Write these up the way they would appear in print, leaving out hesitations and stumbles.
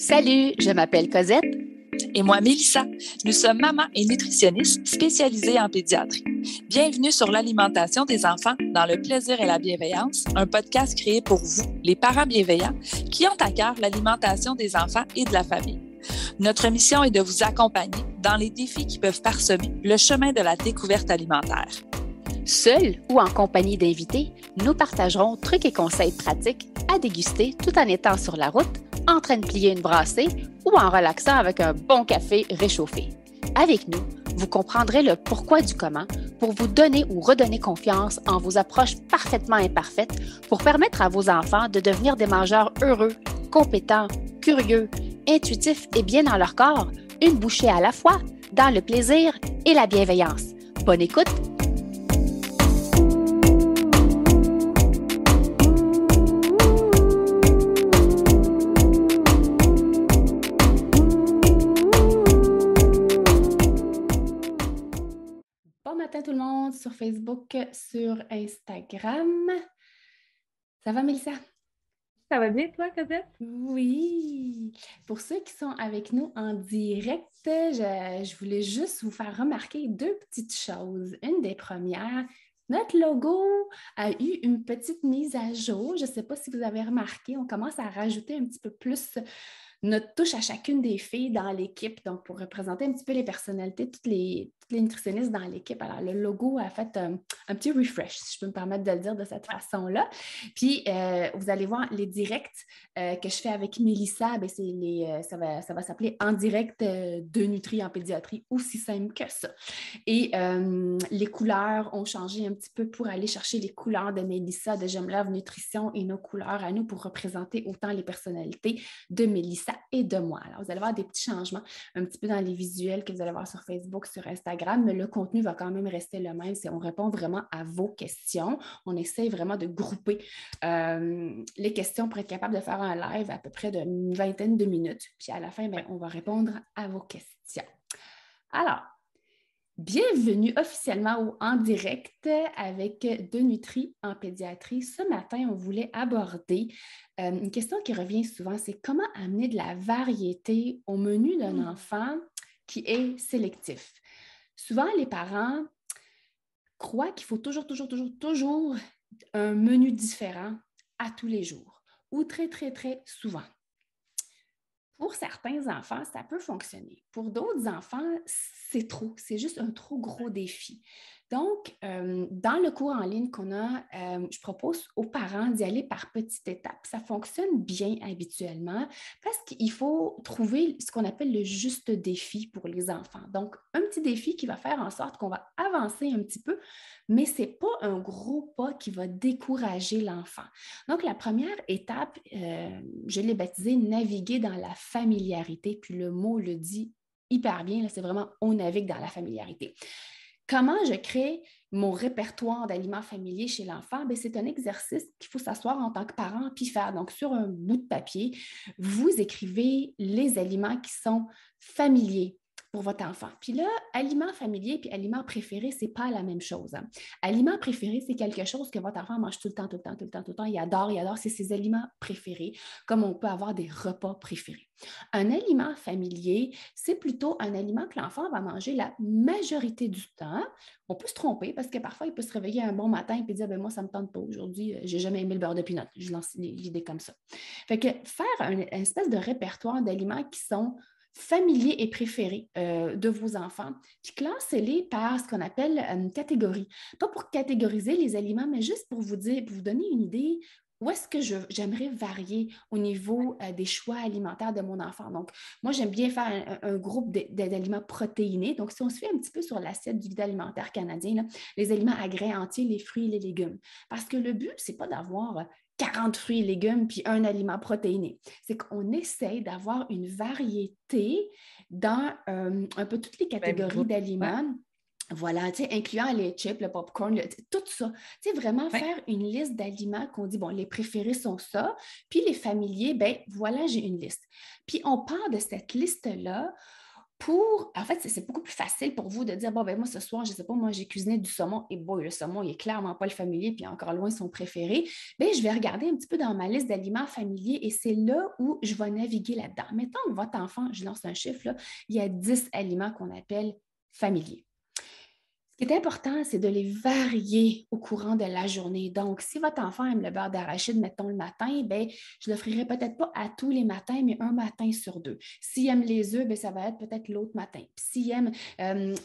Salut, je m'appelle Cosette. Et moi, Mélissa. Nous sommes mamans et nutritionnistes spécialisées en pédiatrie. Bienvenue sur l'alimentation des enfants dans le plaisir et la bienveillance, un podcast créé pour vous, les parents bienveillants, qui ont à cœur l'alimentation des enfants et de la famille. Notre mission est de vous accompagner dans les défis qui peuvent parsemer le chemin de la découverte alimentaire. Seul ou en compagnie d'invités, nous partagerons trucs et conseils pratiques à déguster tout en étant sur la route, en train de plier une brassée ou en relaxant avec un bon café réchauffé. Avec nous, vous comprendrez le pourquoi du comment pour vous donner ou redonner confiance en vos approches parfaitement imparfaites pour permettre à vos enfants de devenir des mangeurs heureux, compétents, curieux, intuitifs et bien dans leur corps, une bouchée à la fois, dans le plaisir et la bienveillance. Bonne écoute! Bon matin tout le monde sur Facebook, sur Instagram. Ça va, Mélissa? Ça va bien, toi, Cosette? Oui! Pour ceux qui sont avec nous en direct, je voulais juste vous faire remarquer deux petites choses. Une des premières, notre logo a eu une petite mise à jour. Je ne sais pas si vous avez remarqué, on commence à rajouter un petit peu plus notre touche à chacune des filles dans l'équipe, donc pour représenter un petit peu les personnalités, toutes les nutritionnistes dans l'équipe. Alors, le logo a fait un petit refresh, si je peux me permettre de le dire de cette façon-là. Puis, vous allez voir les directs que je fais avec Mélissa, bien, ça va s'appeler En direct de Nutri en pédiatrie, aussi simple que ça. Et les couleurs ont changé un petit peu pour aller chercher les couleurs de Mélissa, de J'aime Love Nutrition et nos couleurs à nous pour représenter autant les personnalités de Mélissa et de moi. Alors, vous allez voir des petits changements un petit peu dans les visuels que vous allez voir sur Facebook, sur Instagram, mais le contenu va quand même rester le même. On répond vraiment à vos questions. On essaie vraiment de grouper les questions pour être capable de faire un live à peu près d'une vingtaine de minutes. Puis à la fin, bien, on va répondre à vos questions. Alors, bienvenue officiellement au En direct avec De Nutri en pédiatrie. Ce matin, on voulait aborder une question qui revient souvent, c'est comment amener de la variété au menu d'un enfant qui est sélectif. Souvent, les parents croient qu'il faut toujours un menu différent à tous les jours ou très, très, très souvent. Pour certains enfants, ça peut fonctionner. Pour d'autres enfants, c'est trop. C'est juste un trop gros défi. Donc, dans le cours en ligne qu'on a, je propose aux parents d'y aller par petites étapes. Ça fonctionne bien habituellement parce qu'il faut trouver ce qu'on appelle le juste défi pour les enfants. Donc, un petit défi qui va faire en sorte qu'on va avancer un petit peu, mais ce n'est pas un gros pas qui va décourager l'enfant. Donc, la première étape, je l'ai baptisée « Naviguer dans la familiarité », puis le mot le dit hyper bien, là, c'est vraiment « on navigue dans la familiarité ». Comment je crée mon répertoire d'aliments familiers chez l'enfant? Bien, c'est un exercice qu'il faut s'asseoir en tant que parent puis faire. Donc, sur un bout de papier, vous écrivez les aliments qui sont familiers pour votre enfant. Puis là, aliment familier puis aliment préféré, ce n'est pas la même chose. Hein. Aliment préféré, c'est quelque chose que votre enfant mange tout le temps. Il adore. C'est ses aliments préférés, comme on peut avoir des repas préférés. Un aliment familier, c'est plutôt un aliment que l'enfant va manger la majorité du temps. On peut se tromper parce que parfois, il peut se réveiller un bon matin et dire « moi, ça ne me tente pas aujourd'hui, je n'ai jamais aimé le beurre de pinot. » Je lance l'idée comme ça. Fait que faire une espèce de répertoire d'aliments qui sont familiers et préférés de vos enfants, puis classez-les par ce qu'on appelle une catégorie. Pas pour catégoriser les aliments, mais juste pour vous dire, pour vous donner une idée où est-ce que j'aimerais varier au niveau des choix alimentaires de mon enfant. Donc, moi, j'aime bien faire un groupe d'aliments protéinés. Donc, si on se fait un petit peu sur l'assiette du guide alimentaire canadien, là, les aliments à grains entiers, les fruits et les légumes. Parce que le but, ce n'est pas d'avoir 40 fruits et légumes puis un aliment protéiné. C'est qu'on essaye d'avoir une variété dans un peu toutes les catégories d'aliments. Ouais. Voilà, tu sais, incluant les chips, le popcorn, tout ça. Tu sais, vraiment faire une liste d'aliments qu'on dit, bon, les préférés sont ça, puis les familiers, ben voilà, j'ai une liste. Puis on part de cette liste-là En fait, c'est beaucoup plus facile pour vous de dire, bon, ben moi, ce soir, je ne sais pas, moi, j'ai cuisiné du saumon et boy, le saumon, il n'est clairement pas le familier, puis encore loin son préféré. Bien, je vais regarder un petit peu dans ma liste d'aliments familiers et c'est là où je vais naviguer là-dedans. Mettons que votre enfant, je lance un chiffre, là, il y a 10 aliments qu'on appelle familiers. Ce qui est important, c'est de les varier au courant de la journée. Donc, si votre enfant aime le beurre d'arachide, mettons le matin, bien, je ne le ferai peut-être pas à tous les matins, mais un matin sur deux. S'il aime les œufs, bien, ça va être peut-être l'autre matin. Puis s'il aime,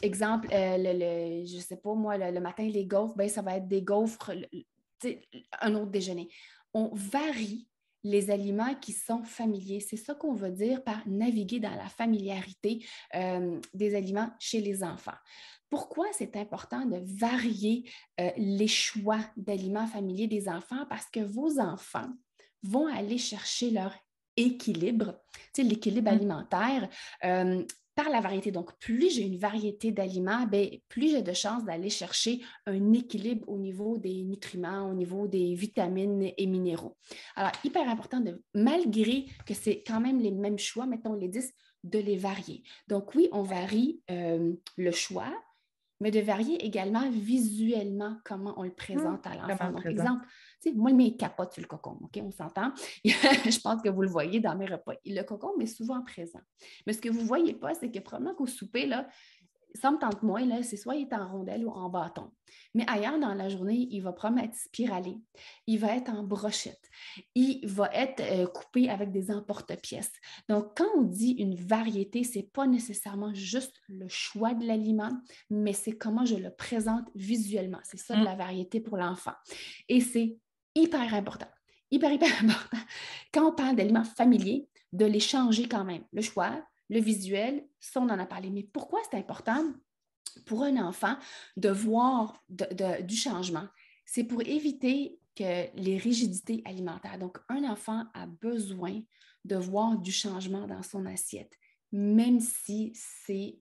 exemple, je ne sais pas moi, le matin, les gaufres, bien, ça va être des gaufres, un autre déjeuner. On varie les aliments qui sont familiers. C'est ça qu'on veut dire par naviguer dans la familiarité des aliments chez les enfants. Pourquoi c'est important de varier les choix d'aliments familiers des enfants? Parce que vos enfants vont aller chercher leur équilibre, l'équilibre alimentaire, par la variété. Donc, plus j'ai une variété d'aliments, bien, plus j'ai de chances d'aller chercher un équilibre au niveau des nutriments, au niveau des vitamines et minéraux. Alors, hyper important, malgré que c'est quand même les mêmes choix, mettons les 10, de les varier. Donc, oui, on varie le choix, mais de varier également visuellement comment on le présente à l'enfant. Donc, exemple, moi, le mien, il capote sur le cocon, OK? On s'entend? Je pense que vous le voyez dans mes repas. Le cocon est souvent présent. Mais ce que vous ne voyez pas, c'est que probablement qu'au souper, là, ça me tente moins, là, c'est soit il est en rondelle ou en bâton. Mais ailleurs dans la journée, il va probablement être spiralé, il va être en brochette, il va être coupé avec des emporte-pièces. Donc, quand on dit une variété, ce n'est pas nécessairement juste le choix de l'aliment, mais c'est comment je le présente visuellement. C'est ça de la variété pour l'enfant. Et c'est hyper important, hyper important. Quand on parle d'aliments familiers, de les changer quand même. Le choix, le visuel, ça, on en a parlé. Mais pourquoi c'est important pour un enfant de voir du changement? C'est pour éviter que les rigidités alimentaires. Donc, un enfant a besoin de voir du changement dans son assiette. Même si c'est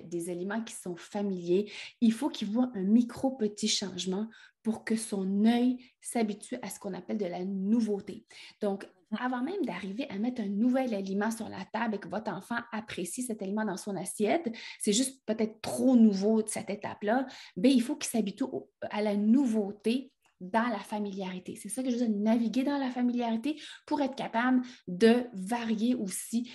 des aliments qui sont familiers, il faut qu'il voit un micro-petit changement pour que son œil s'habitue à ce qu'on appelle de la nouveauté. Donc, avant même d'arriver à mettre un nouvel aliment sur la table et que votre enfant apprécie cet aliment dans son assiette, c'est juste peut-être trop nouveau de cette étape-là, bien, il faut qu'il s'habitue à la nouveauté dans la familiarité. C'est ça que je veux dire, naviguer dans la familiarité pour être capable de varier aussi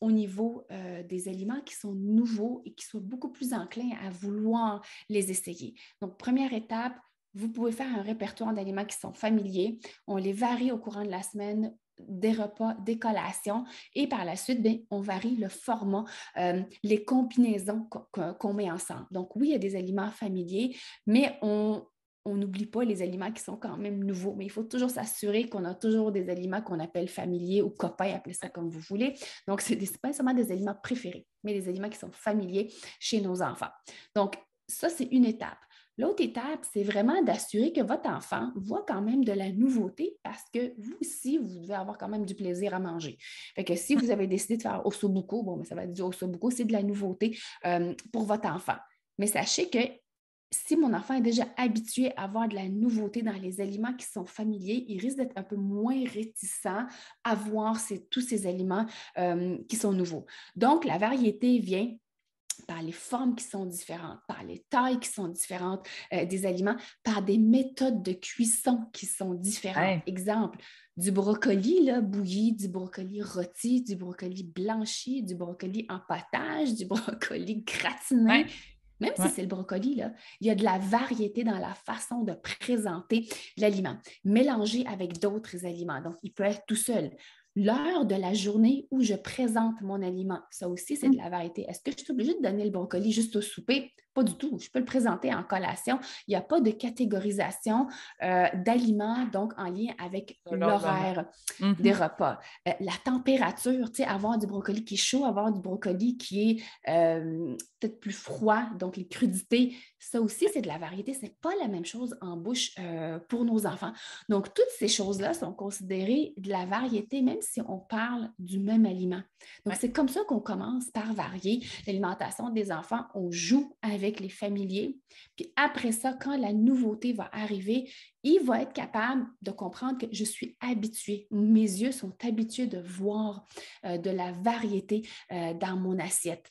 au niveau des aliments qui sont nouveaux et qui soient beaucoup plus enclins à vouloir les essayer. Donc, première étape, vous pouvez faire un répertoire d'aliments qui sont familiers. On les varie au courant de la semaine, des repas, des collations. Et par la suite, bien, on varie le format, les combinaisons qu'on met ensemble. Donc, oui, il y a des aliments familiers, mais on n'oublie pas les aliments qui sont quand même nouveaux. Mais il faut toujours s'assurer qu'on a toujours des aliments qu'on appelle familiers ou copains, appelez ça comme vous voulez. Donc, ce n'est pas seulement des aliments préférés, mais des aliments qui sont familiers chez nos enfants. Donc, ça, c'est une étape. L'autre étape, c'est vraiment d'assurer que votre enfant voit quand même de la nouveauté parce que vous aussi, vous devez avoir quand même du plaisir à manger. Fait que si vous avez décidé de faire ossobuco, bon, mais ça va être du ossobuco, c'est de la nouveauté pour votre enfant. Mais sachez que si mon enfant est déjà habitué à avoir de la nouveauté dans les aliments qui sont familiers, il risque d'être un peu moins réticent à voir tous ces aliments qui sont nouveaux. Donc, la variété vient par les formes qui sont différentes, par les tailles qui sont différentes des aliments, par des méthodes de cuisson qui sont différentes. Ouais. Exemple, du brocoli là, bouilli, du brocoli rôti, du brocoli blanchi, du brocoli en potage, du brocoli gratiné. Ouais. Même si c'est le brocoli, là, il y a de la variété dans la façon de présenter l'aliment, mélangé avec d'autres aliments. Donc, il peut être tout seul. L'heure de la journée où je présente mon aliment, ça aussi, c'est de la variété. Est-ce que je suis obligée de donner le brocoli juste au souper? Pas du tout. Je peux le présenter en collation. Il n'y a pas de catégorisation d'aliments, donc en lien avec l'horaire des repas. La température, tu sais, avoir du brocoli qui est chaud, avoir du brocoli qui est peut-être plus froid, donc les crudités, ça aussi, c'est de la variété. Ce n'est pas la même chose en bouche pour nos enfants. Donc, toutes ces choses-là sont considérées de la variété, même si on parle du même aliment. Donc, c'est comme ça qu'on commence par varier l'alimentation des enfants. On joue avec les familiers. Puis après ça, quand la nouveauté va arriver, il va être capable de comprendre que je suis habituée. Mes yeux sont habitués de voir de la variété dans mon assiette.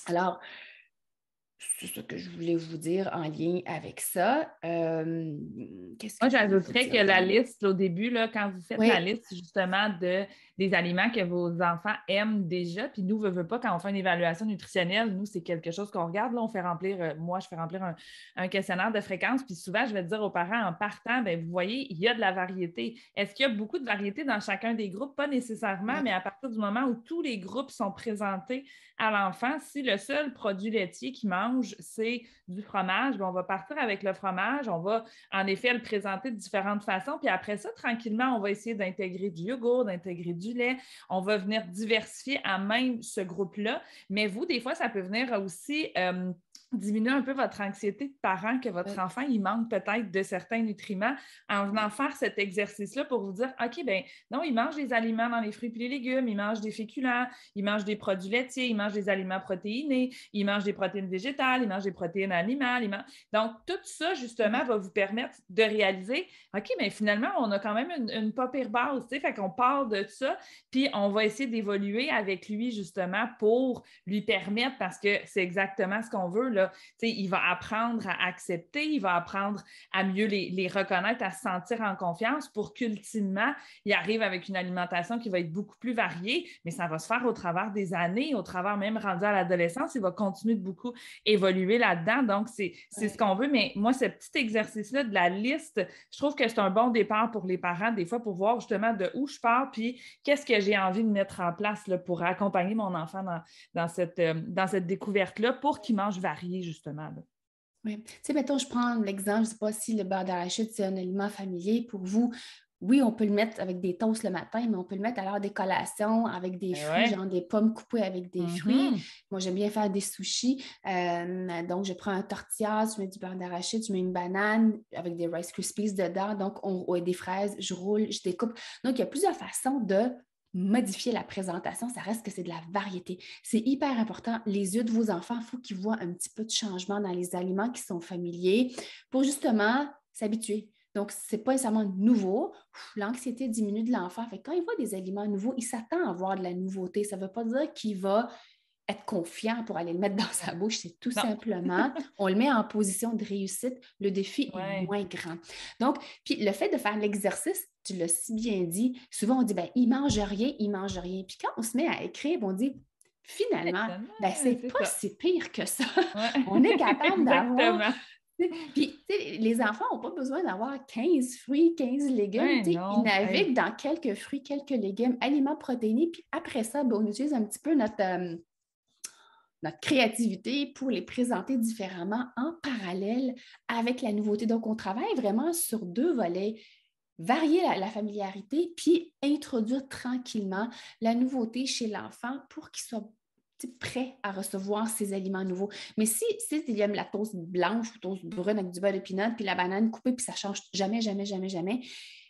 Alors, c'est ce que je voulais vous dire en lien avec ça. Qu'est-ce Moi, que je voulais vous j'ajouterais que dire la d'autre? liste, au début, là, quand vous faites la Oui, liste justement des aliments que vos enfants aiment déjà, puis nous, veut pas, quand on fait une évaluation nutritionnelle, nous, c'est quelque chose qu'on regarde. Là, on fait remplir, moi, je fais remplir un questionnaire de fréquence, puis souvent, je vais dire aux parents en partant, bien, vous voyez, il y a de la variété. Est-ce qu'il y a beaucoup de variété dans chacun des groupes? Pas nécessairement, oui, mais à partir du moment où tous les groupes sont présentés à l'enfant, si le seul produit laitier qu'il mange, c'est du fromage, bien, on va partir avec le fromage, on va en effet le présenter de différentes façons. Puis après ça, tranquillement, on va essayer d'intégrer du yogourt, d'intégrer du lait. On va venir diversifier à même ce groupe-là. Mais vous, des fois, ça peut venir aussi diminuer un peu votre anxiété de parent que votre oui. enfant, il manque peut-être de certains nutriments en venant faire cet exercice-là pour vous dire, OK, ben non, il mange des aliments dans les fruits et les légumes, il mange des féculents, il mange des produits laitiers, il mange des aliments protéinés, il mange des protéines végétales, il mange des protéines animales. Donc, tout ça, justement, va vous permettre de réaliser, OK, mais finalement, on a quand même une pas pire base, tu sais, fait qu'on part de ça, puis on va essayer d'évoluer avec lui, justement, pour lui permettre, parce que c'est exactement ce qu'on veut, là, tu sais, il va apprendre à accepter, il va apprendre à mieux les reconnaître, à se sentir en confiance pour qu'ultimement, il arrive avec une alimentation qui va être beaucoup plus variée, mais ça va se faire au travers des années, au travers même rendu à l'adolescence, il va continuer de beaucoup évoluer là-dedans. Donc, c'est ce qu'on veut. Mais moi, ce petit exercice-là de la liste, je trouve que c'est un bon départ pour les parents, des fois, pour voir justement de où je pars, puis qu'est-ce que j'ai envie de mettre en place là, pour accompagner mon enfant dans cette découverte-là pour qu'il mange varié, justement. Là. Oui. Tu sais, mettons, je prends l'exemple, je ne sais pas si le beurre d'arachide, c'est un aliment familier pour vous. Oui, on peut le mettre avec des toasts le matin, mais on peut le mettre à l'heure des collations avec des Ben fruits, ouais. genre des pommes coupées avec des fruits. Mhm. Moi, j'aime bien faire des sushis. Donc, je prends un tortilla, je mets du beurre d'arachide, je mets une banane avec des Rice Krispies dedans, donc des fraises, je roule, je découpe. Donc, il y a plusieurs façons de modifier la présentation, ça reste que c'est de la variété. C'est hyper important. Les yeux de vos enfants, il faut qu'ils voient un petit peu de changement dans les aliments qui sont familiers pour justement s'habituer. Donc, ce n'est pas nécessairement nouveau. L'anxiété diminue de l'enfant. Fait que quand il voit des aliments nouveaux, il s'attend à voir de la nouveauté. Ça ne veut pas dire qu'il va être confiant pour aller le mettre dans sa bouche. C'est tout Non. simplement, on le met en position de réussite. Le défi est Ouais. moins grand. Donc, puis le fait de faire l'exercice, tu l'as si bien dit, souvent on dit, ben, il mange rien, il mange rien. Puis quand on se met à écrire, on dit, finalement, ben, c'est C'est pas ça. si pire que ça. Ouais. On est capable d'avoir. Exactement. Puis, les enfants n'ont pas besoin d'avoir 15 fruits, 15 légumes. Ouais, Ils non. Hey. naviguent dans quelques fruits, quelques légumes, aliments protéinés. Puis après ça, ben, on utilise un petit peu notre créativité pour les présenter différemment en parallèle avec la nouveauté. Donc, on travaille vraiment sur deux volets. Varier la familiarité, puis introduire tranquillement la nouveauté chez l'enfant pour qu'il soit prêt à recevoir ces aliments nouveaux. Mais si il aime la toast blanche ou toast brune avec du beurre de pinot, puis la banane coupée, puis ça ne change jamais, jamais, jamais, jamais,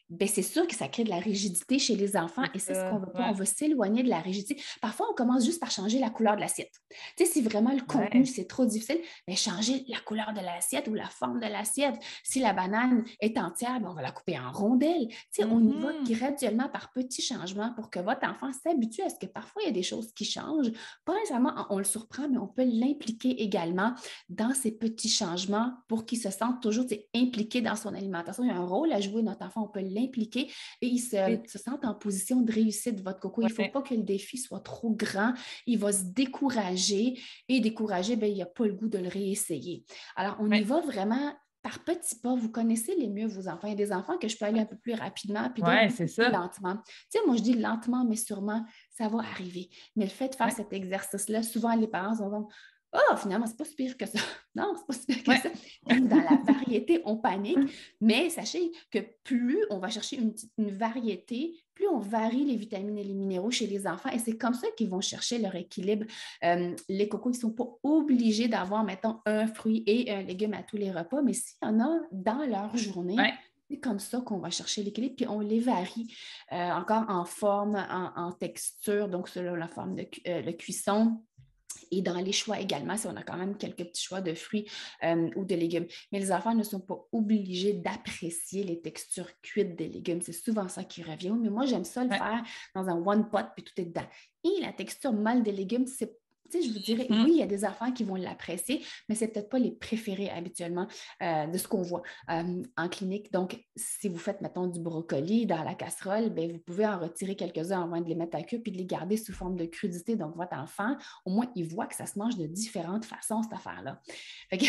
bien, c'est sûr que ça crée de la rigidité chez les enfants et c'est ce qu'on ne veut pas. On Ouais. veut s'éloigner de la rigidité. Parfois, on commence juste par changer la couleur de l'assiette. Tu sais, si vraiment le contenu, Ouais. c'est trop difficile, bien, changer la couleur de l'assiette ou la forme de l'assiette. Si la banane est entière, bien, on va la couper en rondelles. Tu sais, on y va Mhm. graduellement par petits changements pour que votre enfant s'habitue à ce que parfois, il y a des choses qui changent. Pas nécessairement, on le surprend, mais on peut l'impliquer également dans ces petits changements pour qu'il se sente toujours impliqué dans son alimentation. Il y a un rôle à jouer, notre enfant, on peut l'impliquer et il se sent en position de réussite, votre coco. Il ne faut Ouais. pas que le défi soit trop grand. Il va se décourager et décourager, bien, il n'a pas le goût de le réessayer. Alors, on y Ouais. va vraiment par petits pas. Vous connaissez les mieux vos enfants. Il y a des enfants que je peux aller un peu plus rapidement, puis d'autres Ouais, beaucoup c'est plus ça. lentement. Tu sais, moi, je dis lentement, mais sûrement, ça va arriver. Mais le fait de faire Ouais. cet exercice-là, souvent, les parents vont dire oh, finalement, c'est pas si pire que ça. Non, c'est pas si pire que Ouais. ça. Puis dans la variété, on panique. Mais sachez que plus on va chercher une variété, plus on varie les vitamines et les minéraux chez les enfants. Et c'est comme ça qu'ils vont chercher leur équilibre. Les cocos, ils ne sont pas obligés d'avoir, mettons, un fruit et un légume à tous les repas. Mais s'il y en a dans leur journée, Ouais. c'est comme ça qu'on va chercher l'équilibre, puis on les varie encore en forme, en texture, donc selon la forme de cuisson. Et dans les choix également, si on a quand même quelques petits choix de fruits ou de légumes. Mais les enfants ne sont pas obligés d'apprécier les textures cuites des légumes. C'est souvent ça qui revient. Oui, mais moi, j'aime ça le Ouais. faire dans un one pot, puis tout est dedans. Et la texture molle des légumes, je vous dirais, oui, il y a des enfants qui vont l'apprécier, mais c'est peut-être pas les préférés habituellement de ce qu'on voit en clinique. Donc, si vous faites, mettons, du brocoli dans la casserole, bien, vous pouvez en retirer quelques-uns avant de les mettre à cube puis de les garder sous forme de crudité. Donc, votre enfant, au moins, il voit que ça se mange de différentes façons, cette affaire-là. Fait que,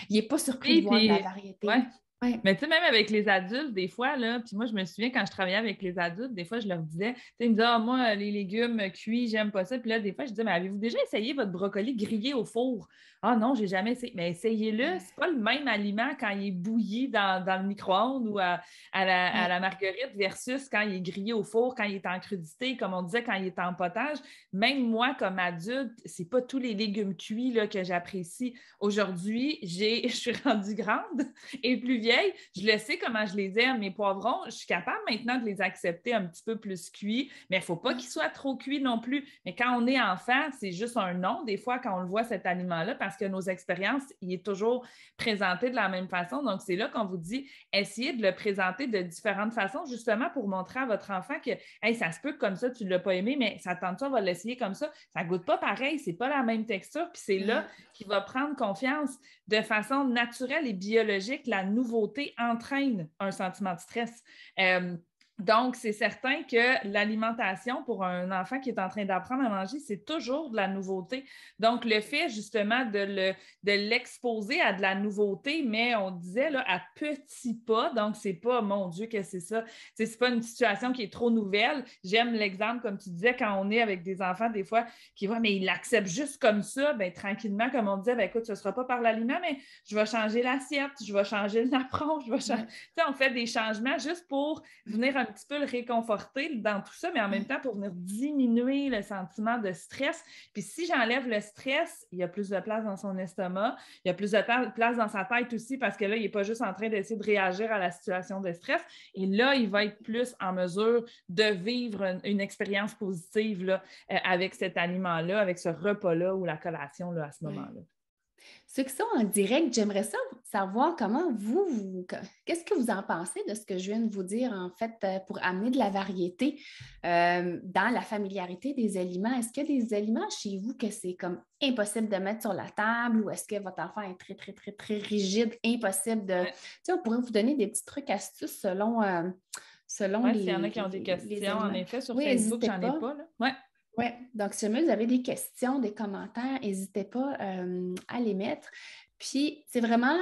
il n'est pas surpris de voir de la variété. Ouais. Ouais. Mais tu sais, même avec les adultes, des fois, là, puis moi, je me souviens quand je travaillais avec les adultes, des fois, je leur disais, tu sais, ils me disaient, ah, moi, les légumes cuits, j'aime pas ça. Puis là, des fois, je disais, mais avez-vous déjà essayé votre brocoli grillé au four? Ah non, j'ai jamais essayé. Mais essayez-le, c'est pas le même aliment quand il est bouilli dans le micro-ondes ou à la marguerite versus quand il est grillé au four, quand il est en crudité, comme on disait, quand il est en potage. Même moi, comme adulte, c'est pas tous les légumes cuits là, que j'apprécie. Aujourd'hui, je suis rendue grande et plus vieille. Je le sais comment je les aime. Mes poivrons, je suis capable maintenant de les accepter un petit peu plus cuits, mais il ne faut pas qu'ils soient trop cuits non plus. Mais quand on est enfant, c'est juste un nom, des fois, quand on le voit, cet aliment-là, parce que nos expériences, il est toujours présenté de la même façon. Donc, c'est là qu'on vous dit, essayez de le présenter de différentes façons, justement pour montrer à votre enfant que, hey, ça se peut que comme ça, tu ne l'as pas aimé, mais ça tente ça, on va l'essayer comme ça. Ça ne goûte pas pareil, c'est pas la même texture, puis c'est là qu'il va prendre confiance de façon naturelle et biologique. La nouveauté entraîne un sentiment de stress. Donc, c'est certain que l'alimentation pour un enfant qui est en train d'apprendre à manger, c'est toujours de la nouveauté. Donc, le fait justement de l'exposer à de la nouveauté, mais on disait là, à petits pas, donc c'est pas, mon Dieu, que c'est ça. C'est pas une situation qui est trop nouvelle. J'aime l'exemple, comme tu disais, quand on est avec des enfants, des fois, qui voient, mais ils l'acceptent juste comme ça, bien, tranquillement, comme on disait, bien, écoute, ce ne sera pas par l'aliment, mais je vais changer l'assiette, je vais changer le napperon, je vais changer. On fait des changements juste pour venir un petit peu le réconforter dans tout ça, mais en même temps pour venir diminuer le sentiment de stress. Puis si j'enlève le stress, il y a plus de place dans son estomac, il y a plus de place dans sa tête aussi parce que là, il n'est pas juste en train d'essayer de réagir à la situation de stress. Et là, il va être plus en mesure de vivre une expérience positive là, avec cet aliment-là, avec ce repas-là ou la collation là, à ce moment-là. Ceux qui sont en direct, j'aimerais savoir comment qu'est-ce que vous en pensez de ce que je viens de vous dire, en fait, pour amener de la variété dans la familiarité des aliments. Est-ce qu'il y a des aliments chez vous que c'est comme impossible de mettre sur la table ou est-ce que votre enfant est très, très, très, très rigide, impossible de... Tu sais, on pourrait vous donner des petits trucs, astuces selon les... S'il y en a qui ont des questions, en effet, sur Facebook, j'en ai pas. Oui. Oui, donc si jamais vous avez des questions, des commentaires, n'hésitez pas à les mettre. Puis, c'est vraiment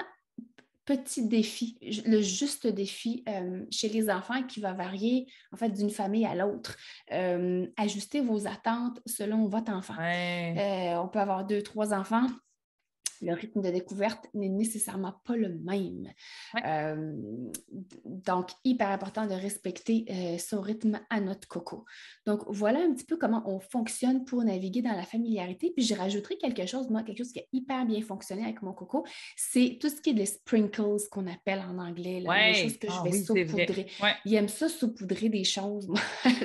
petit défi, le juste défi chez les enfants qui va varier en fait d'une famille à l'autre. Ajustez vos attentes selon votre enfant. On peut avoir 2, 3 enfants. Le rythme de découverte n'est nécessairement pas le même. Donc, hyper important de respecter son rythme à notre coco. Donc, voilà un petit peu comment on fonctionne pour naviguer dans la familiarité. Puis, je rajouterai quelque chose qui a hyper bien fonctionné avec mon coco, c'est tout ce qui est les sprinkles qu'on appelle en anglais, là, les choses que je vais saupoudrer. Il aime ça saupoudrer des choses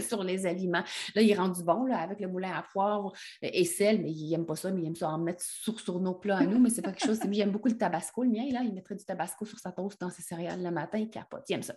sur les aliments. Là, il est rendu bon là, avec le moulin à poivre et sel, mais il n'aime pas ça, mais il aime ça en mettre sur nos plats à nous. Mais c'est pas quelque chose. Lui, il aime beaucoup le tabasco. Le mien, là, il mettrait du tabasco sur sa toast dans ses céréales le matin, il capote. Il aime ça.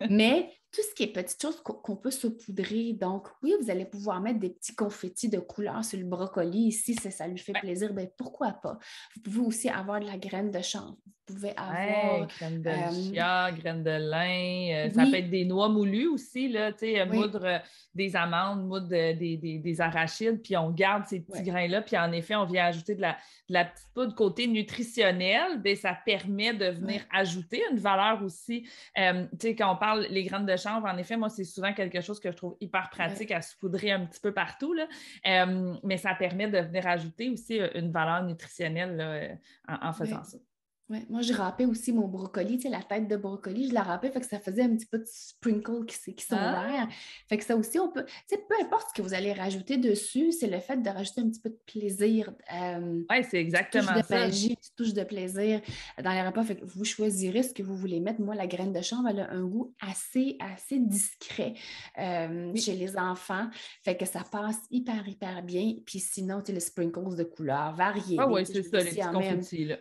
Mais tout ce qui est petites choses qu'on peut saupoudrer, donc oui, vous allez pouvoir mettre des petits confettis de couleur sur le brocoli. Si ça lui fait plaisir, bien pourquoi pas? Vous pouvez aussi avoir de la graine de chanvre. Vous pouvez avoir... graines de chia, graines de lin. Ça peut être des noix moulues aussi, là, moudre des amandes, moudre des arachides, puis on garde ces petits grains-là, puis en effet, on vient ajouter de la petite poudre côté nutritionnel, bien, ça permet de venir ajouter une valeur aussi. Quand on parle les graines de chanvre, en effet, moi, c'est souvent quelque chose que je trouve hyper pratique à saupoudrer un petit peu partout, là. Mais ça permet de venir ajouter aussi une valeur nutritionnelle là, en faisant ça. Ouais. Moi, je râpais aussi mon brocoli, la tête de brocoli, je la râpais, fait que ça faisait un petit peu de sprinkles qui sont verts. Fait que ça aussi, on peut, peu importe ce que vous allez rajouter dessus, c'est le fait de rajouter un petit peu de plaisir. C'est exactement ça. Magie, une touche de plaisir dans les repas. Fait que vous choisirez ce que vous voulez mettre. Moi, la graine de chanvre, elle a un goût assez discret chez les enfants. Fait que ça passe hyper bien. Puis sinon, les sprinkles de couleurs variées. Oui, c'est ça, les petits confettis, là.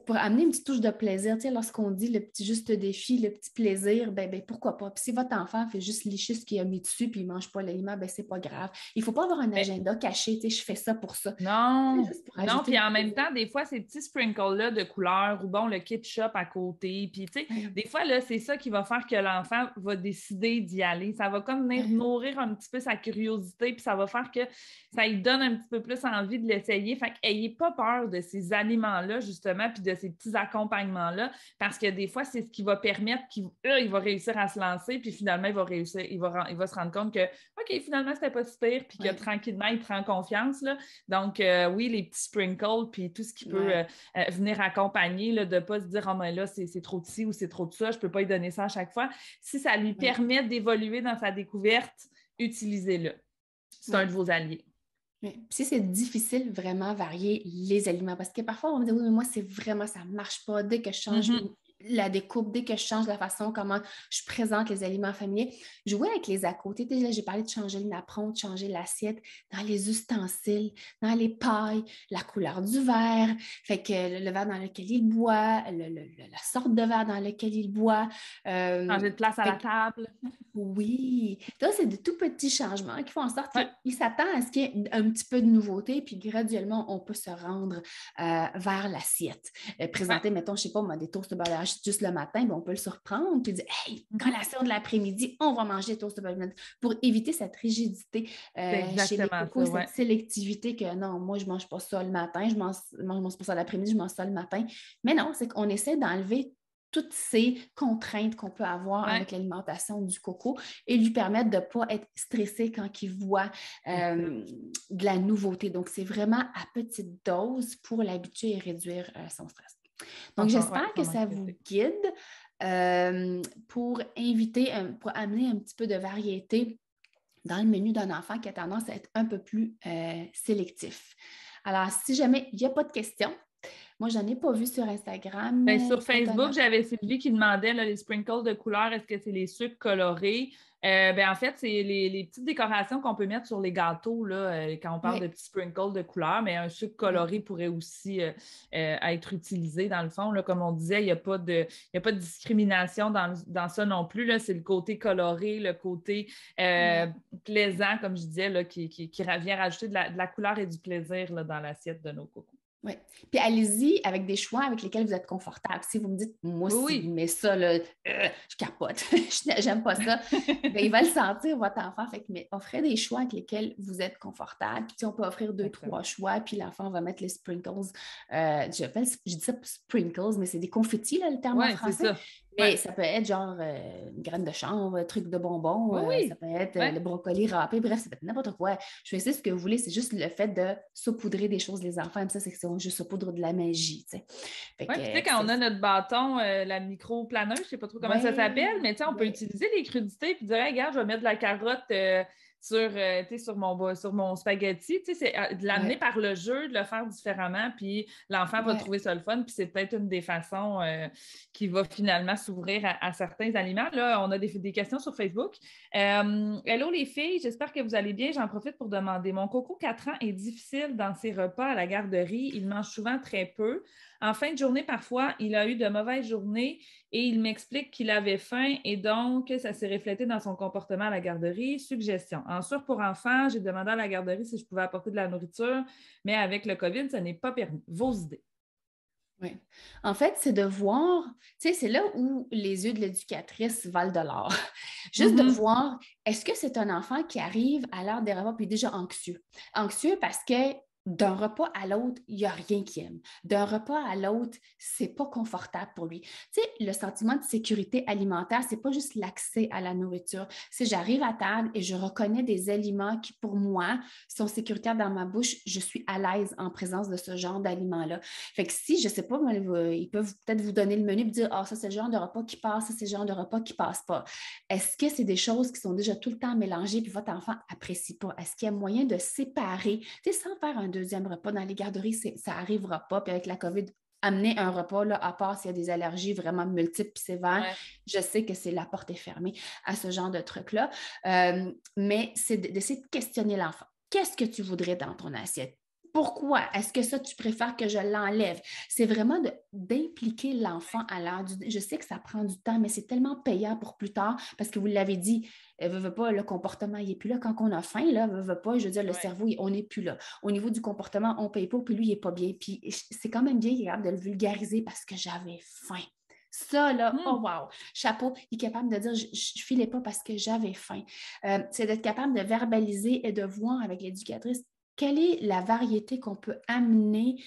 pour amener une petite touche de plaisir. Tu sais, lorsqu'on dit le petit juste défi, le petit plaisir, ben pourquoi pas? Puis si votre enfant fait juste licher ce qu'il a mis dessus puis il ne mange pas l'aliment, ben c'est pas grave. Il ne faut pas avoir un agenda caché, tu sais, je fais ça pour ça. Non, non, puis en même temps, des fois, ces petits sprinkles-là de couleurs ou bon, le ketchup à côté, puis tu sais, des fois, là, c'est ça qui va faire que l'enfant va décider d'y aller. Ça va comme venir nourrir un petit peu sa curiosité, puis ça va faire que ça lui donne un petit peu plus envie de l'essayer. Fait qu'ayez pas peur de ces aliments-là, justement, puis de ces petits accompagnements-là, parce que des fois, c'est ce qui va permettre qu'il va réussir à se lancer, puis finalement, il va se rendre compte que, OK, finalement, c'était pas si pire, puis que tranquillement, il prend confiance, là. Donc, oui, les petits sprinkles, puis tout ce qui peut venir accompagner, là, de ne pas se dire « Ah, mais là, c'est trop de ci ou c'est trop de ça, je ne peux pas lui donner ça à chaque fois. » Si ça lui permet d'évoluer dans sa découverte, utilisez-le. C'est un de vos alliés. Puis si c'est difficile, vraiment varier les aliments. Parce que parfois, on me dit « Oui, mais moi, c'est vraiment, ça ne marche pas. Dès que je change la découpe, dès que je change la façon comment je présente les aliments familiers. » Jouer avec les à côté. Là, j'ai parlé de changer le napperon, de changer l'assiette, dans les ustensiles, dans les pailles, la couleur du verre, fait que le verre dans lequel il boit, la sorte de verre dans lequel il boit. Changer de place à la table. Oui. Ça, c'est de tout petits changements qui font en sorte qu'il s'attend à ce qu'il y ait un petit peu de nouveauté, puis graduellement, on peut se rendre vers l'assiette. Présenter, mettons, je ne sais pas, moi, des toasts de beurre juste le matin, ben, on peut le surprendre, puis dire « Hey, collation de l'après-midi, on va manger des toasts de beurre » pour éviter cette rigidité chez les cocos, cette sélectivité que non, moi, je ne mange pas ça le matin, je ne mange pas ça l'après-midi, je mange ça le matin. Mais non, c'est qu'on essaie d'enlever toutes ces contraintes qu'on peut avoir avec l'alimentation du coco et lui permettre de ne pas être stressé quand il voit de la nouveauté. Donc, c'est vraiment à petite dose pour l'habituer et réduire son stress. Donc, j'espère que ça vous guide pour amener un petit peu de variété dans le menu d'un enfant qui a tendance à être un peu plus sélectif. Alors, si jamais il n'y a pas de questions, moi, je n'en ai pas vu sur Instagram. Sur Facebook, j'avais Sylvie qui demandait là, les sprinkles de couleur, est-ce que c'est les sucres colorés? En fait, c'est les petites décorations qu'on peut mettre sur les gâteaux là, quand on parle de petits sprinkles de couleur, mais un sucre coloré pourrait aussi être utilisé dans le fond. Là, comme on disait, il n'y a pas de discrimination dans ça non plus. Là, c'est le côté coloré, le côté plaisant, comme je disais, là, qui vient rajouter de la couleur et du plaisir là, dans l'assiette de nos cocos. Oui. Puis allez-y avec des choix avec lesquels vous êtes confortable. Si vous me dites, moi, si vous mettez ça, là, je capote, j'aime pas ça, bien, il va le sentir, votre enfant. Fait que, mais offrez des choix avec lesquels vous êtes confortable. Puis on peut offrir 2-3 choix, puis l'enfant va mettre les sprinkles. Je dis ça sprinkles, mais c'est des confettis, là, le terme en français. Ça. Mais ça peut être genre une graine de chanvre, un truc de bonbon, ça peut être le brocoli râpé, bref, ça peut être n'importe quoi. Choisissez ce que vous voulez, c'est juste le fait de saupoudrer des choses, les enfants aiment ça, c'est que c'est juste saupoudre de la magie, tu sais. Quand on a notre bâton, la micro-planeuse, je ne sais pas trop comment ça s'appelle, mais on peut utiliser les crudités et dire, hey, regarde, je vais mettre de la carotte sur mon spaghetti, c'est de l'amener par le jeu, de le faire différemment, puis l'enfant va trouver ça le fun, puis c'est peut-être une des façons qui va finalement s'ouvrir à certains aliments. Là, on a des questions sur Facebook. Hello les filles, j'espère que vous allez bien. J'en profite pour demander. Mon coco 4 ans est difficile dans ses repas à la garderie. Il mange souvent très peu. En fin de journée, parfois, il a eu de mauvaises journées et il m'explique qu'il avait faim et donc ça s'est reflété dans son comportement à la garderie. Suggestion. En soir pour enfants, j'ai demandé à la garderie si je pouvais apporter de la nourriture, mais avec le COVID, ça n'est pas permis. Vos idées? Oui. En fait, c'est de voir, tu sais, c'est là où les yeux de l'éducatrice valent de l'or. Juste de voir, est-ce que c'est un enfant qui arrive à l'heure des repas puis déjà anxieux? Anxieux parce que d'un repas à l'autre, il n'y a rien qu'il aime. D'un repas à l'autre, c'est pas confortable pour lui. Tu sais, le sentiment de sécurité alimentaire, c'est pas juste l'accès à la nourriture. C'est j'arrive à table et je reconnais des aliments qui, pour moi, sont sécuritaires dans ma bouche. Je suis à l'aise en présence de ce genre d'aliments-là. Fait que si, je sais pas, ils peuvent peut-être vous donner le menu et dire « Ah, ça, c'est le genre de repas qui passe, ça, c'est le genre de repas qui passe pas. » Est-ce que c'est des choses qui sont déjà tout le temps mélangées puis votre enfant apprécie pas? Est-ce qu'il y a moyen de séparer, tu sais, sans faire un deuxième repas dans les garderies, ça n'arrivera pas. Puis avec la COVID, amener un repas, là, à part s'il y a des allergies vraiment multiples et sévères, je sais que la porte est fermée à ce genre de truc-là. Mais c'est d'essayer de questionner l'enfant. Qu'est-ce que tu voudrais dans ton assiette? pourquoi? Est-ce que ça, tu préfères que je l'enlève? C'est vraiment d'impliquer l'enfant à l'heure du... Je sais que ça prend du temps, mais c'est tellement payant pour plus tard parce que vous l'avez dit, veut pas, le comportement, il n'est plus là. Quand on a faim, là, veut pas, je veux dire, le cerveau, on n'est plus là. Au niveau du comportement, on ne paye pas, puis lui, il n'est pas bien. Puis c'est quand même bien capable de le vulgariser parce que j'avais faim. Ça, là, oh wow, chapeau, il est capable de dire, je ne filais pas parce que j'avais faim. C'est d'être capable de verbaliser et de voir avec l'éducatrice quelle est la variété qu'on peut amener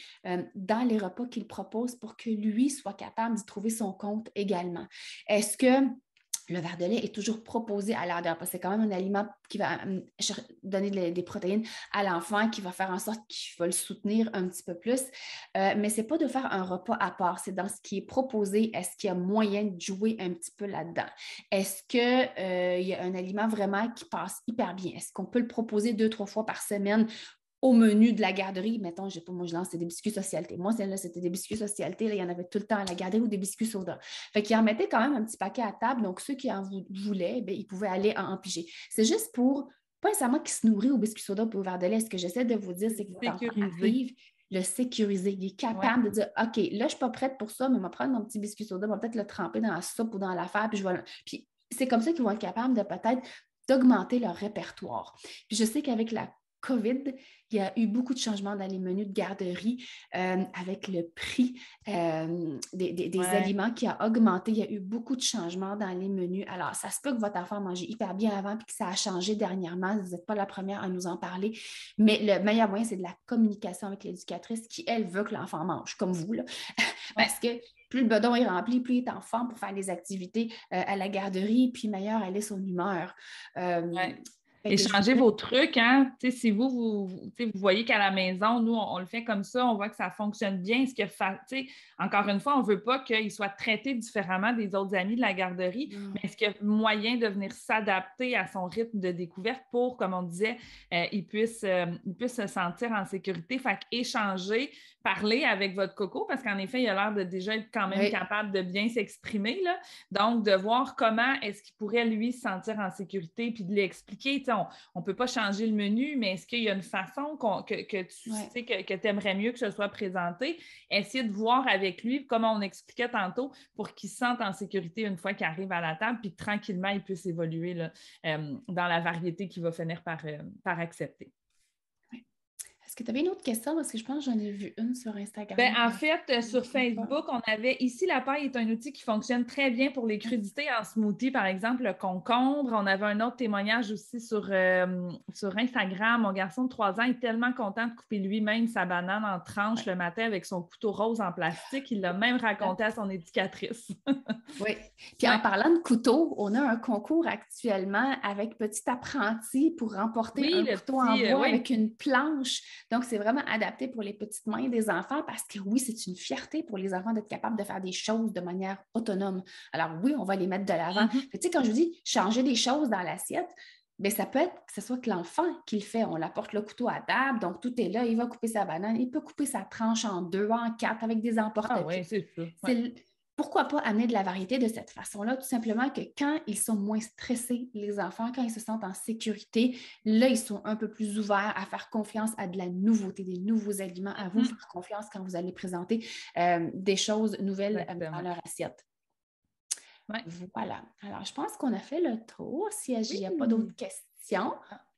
dans les repas qu'il propose pour que lui soit capable d'y trouver son compte également. Est-ce que le verre de lait est toujours proposé à l'heure de repas? C'est quand même un aliment qui va donner des protéines à l'enfant, qui va faire en sorte qu'il va le soutenir un petit peu plus. Mais ce n'est pas de faire un repas à part. C'est dans ce qui est proposé. Est-ce qu'il y a moyen de jouer un petit peu là-dedans? Est-ce qu'il y a un aliment vraiment qui passe hyper bien? Est-ce qu'on peut le proposer 2-3 fois par semaine au menu de la garderie? Mettons, moi, je lance des biscuits socialité. Moi, celle-là, c'était des biscuits socialité. Là, il y en avait tout le temps à la garderie ou des biscuits soda. Fait qu'ils en mettaient quand même un petit paquet à table. Donc, ceux qui en voulaient, bien, ils pouvaient aller en piger. C'est juste pour, pas nécessairement qu'ils se nourrit aux biscuits soda ou au verre de lait. Ce que j'essaie de vous dire, c'est que votre enfant arrive, le sécuriser. Il est capable de dire, OK, là, je ne suis pas prête pour ça, mais je vais prendre mon petit biscuit soda, je vais peut-être le tremper dans la soupe ou dans l'affaire, puis c'est comme ça qu'ils vont être capables de peut-être d'augmenter leur répertoire. Puis je sais qu'avec la COVID, il y a eu beaucoup de changements dans les menus de garderie avec le prix des aliments qui a augmenté. Il y a eu beaucoup de changements dans les menus. Alors, ça se peut que votre enfant mangeait hyper bien avant puis que ça a changé dernièrement. Vous n'êtes pas la première à nous en parler. Mais le meilleur moyen, c'est de la communication avec l'éducatrice qui, elle, veut que l'enfant mange, comme vous, là. Parce que plus le bedon est rempli, plus il est en forme pour faire des activités à la garderie, puis meilleure elle est son humeur. Échangez vos trucs, hein. Si vous voyez qu'à la maison, nous, on le fait comme ça, on voit que ça fonctionne bien. Encore une fois, on ne veut pas qu'il soit traité différemment des autres amis de la garderie, mais est-ce qu'il y a moyen de venir s'adapter à son rythme de découverte pour, comme on disait, il puisse se sentir en sécurité? Fait qu'échanger, parler avec votre coco, parce qu'en effet, il a l'air de déjà être quand même capable de bien s'exprimer, là. Donc, de voir comment est-ce qu'il pourrait, lui, se sentir en sécurité, puis de lui expliquer. On ne peut pas changer le menu, mais est-ce qu'il y a une façon que tu sais que tu aimerais mieux que ce soit présenté? Essayer de voir avec lui, comme on expliquait tantôt, pour qu'il se sente en sécurité une fois qu'il arrive à la table, puis tranquillement, il puisse évoluer là, dans la variété qu'il va finir par accepter. Est-ce que tu avais une autre question? Parce que je pense que j'en ai vu une sur Instagram. En fait, sur Facebook, on avait ici la paille est un outil qui fonctionne très bien pour les crudités en smoothie, par exemple, le concombre. On avait un autre témoignage aussi sur Instagram. Mon garçon de 3 ans est tellement content de couper lui-même sa banane en tranches le matin avec son couteau rose en plastique. Il l'a même raconté à son éducatrice. Oui. Puis en parlant de couteau, on a un concours actuellement avec Petit Apprenti pour remporter un couteau en bois avec une planche. Donc, c'est vraiment adapté pour les petites mains des enfants parce que oui, c'est une fierté pour les enfants d'être capables de faire des choses de manière autonome. Alors oui, on va les mettre de l'avant. Tu sais, quand je vous dis changer des choses dans l'assiette, bien, ça peut être que ce soit que l'enfant qui le fait. On apporte le couteau à table, donc tout est là. Il va couper sa banane. Il peut couper sa tranche en 2, en 4 avec des emporte-pieds. Ah oui, c'est ça. Pourquoi pas amener de la variété de cette façon-là? Tout simplement que quand ils sont moins stressés, les enfants, quand ils se sentent en sécurité, là, ils sont un peu plus ouverts à faire confiance à de la nouveauté, des nouveaux aliments, à vous faire confiance quand vous allez présenter des choses nouvelles dans leur assiette. Ouais. Voilà. Alors, je pense qu'on a fait le tour. S'il n'y a pas d'autres questions,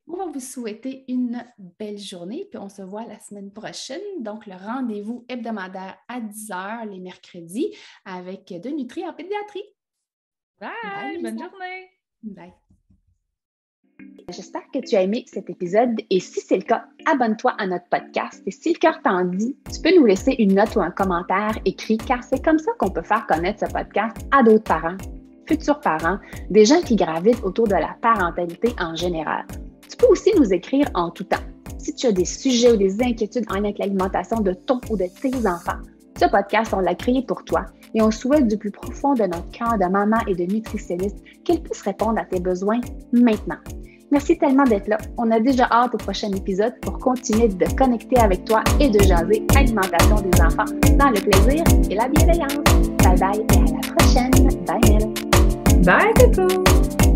on va vous souhaiter une belle journée, puis on se voit la semaine prochaine. Donc, le rendez-vous hebdomadaire à 10h les mercredis avec de Nutri en pédiatrie. Bye! Bonne journée! Bye! J'espère que tu as aimé cet épisode et si c'est le cas, abonne-toi à notre podcast et si le cœur t'en dit, tu peux nous laisser une note ou un commentaire écrit car c'est comme ça qu'on peut faire connaître ce podcast à d'autres parents, futurs parents, des gens qui gravitent autour de la parentalité en général. Tu peux aussi nous écrire en tout temps. Si tu as des sujets ou des inquiétudes en lien avec l'alimentation de ton ou de tes enfants, ce podcast, on l'a créé pour toi et on souhaite du plus profond de notre cœur de maman et de nutritionniste qu'elle puisse répondre à tes besoins maintenant. Merci tellement d'être là. On a déjà hâte au prochain épisode pour continuer de connecter avec toi et de jaser alimentation des enfants dans le plaisir et la bienveillance. Bye bye et à la prochaine. Bye Mel. Bye Coco.